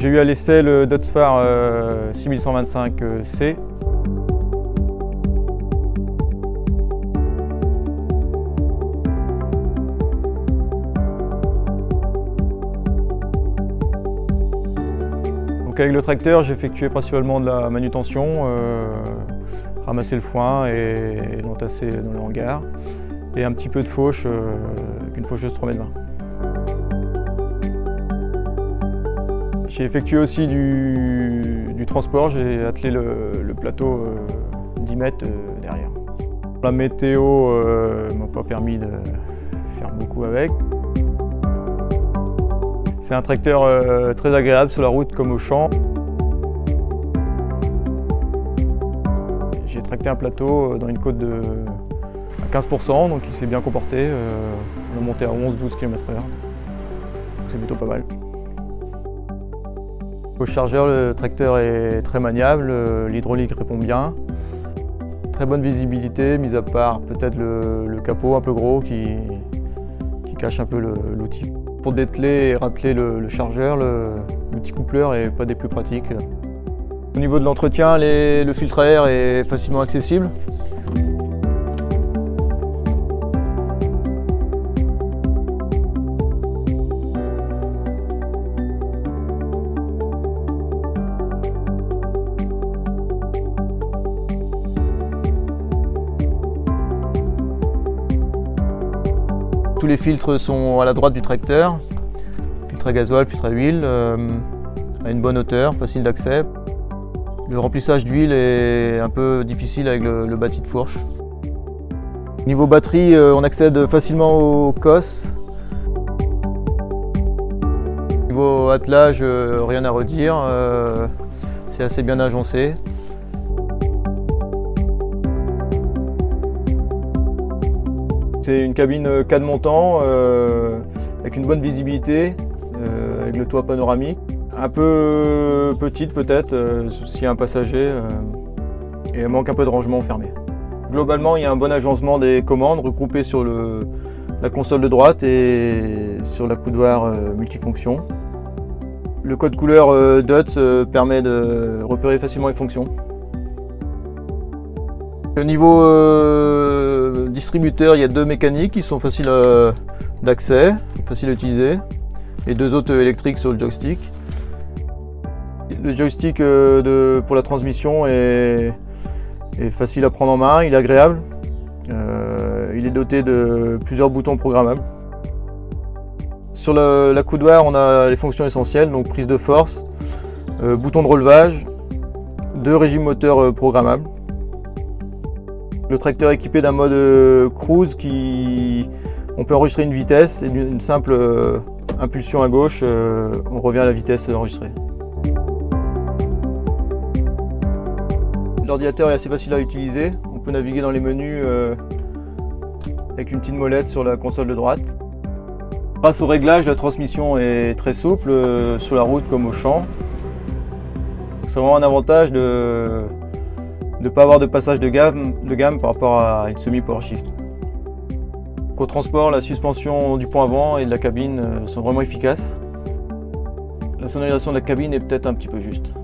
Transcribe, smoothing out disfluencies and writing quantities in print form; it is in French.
J'ai eu à l'essai le Dutzfar 6125C. Donc avec le tracteur, j'ai effectué principalement de la manutention, ramasser le foin et l'entasser dans le hangar, et un petit peu de fauche avec une faucheuse 3,20 m. J'ai effectué aussi du transport, j'ai attelé le plateau 10 mètres derrière. La météo ne m'a pas permis de faire beaucoup avec. C'est un tracteur très agréable sur la route comme au champ. J'ai tracté un plateau dans une côte à 15%, donc il s'est bien comporté. On a monté à 11-12 km/h, c'est plutôt pas mal. Au chargeur, le tracteur est très maniable, l'hydraulique répond bien. Très bonne visibilité, mis à part peut-être le capot un peu gros qui cache un peu l'outil. Pour dételer et rateler le chargeur, l'outil coupleur n'est pas des plus pratiques. Au niveau de l'entretien, le filtre à air est facilement accessible. Tous les filtres sont à la droite du tracteur, filtre à gasoil, filtre à huile, à une bonne hauteur, facile d'accès. Le remplissage d'huile est un peu difficile avec le bâti de fourche. Niveau batterie, on accède facilement au COS. Niveau attelage, rien à redire, c'est assez bien agencé. C'est une cabine 4 montants avec une bonne visibilité, avec le toit panoramique. Un peu petite peut-être s'il y a un passager et elle manque un peu de rangement fermé. Globalement, il y a un bon agencement des commandes regroupées sur la console de droite et sur la coudoir multifonction. Le code couleur DUTS permet de repérer facilement les fonctions. Au niveau distributeur, il y a 2 mécaniques qui sont faciles d'accès, faciles à utiliser, et 2 autres électriques sur le joystick. Le joystick pour la transmission est facile à prendre en main, il est agréable. Il est doté de plusieurs boutons programmables. Sur la coudoir, on a les fonctions essentielles, donc prise de force, bouton de relevage, 2 régimes moteurs programmables. Le tracteur est équipé d'un mode cruise on peut enregistrer une vitesse et une simple impulsion à gauche, on revient à la vitesse enregistrée. L'ordinateur est assez facile à utiliser, on peut naviguer dans les menus avec une petite molette sur la console de droite. Grâce au réglage, la transmission est très souple sur la route comme au champ. C'est vraiment un avantage de ne pas avoir de passage de gamme par rapport à une semi-power shift. Au transport, la suspension du pont avant et de la cabine sont vraiment efficaces. La sonorisation de la cabine est peut-être un petit peu juste.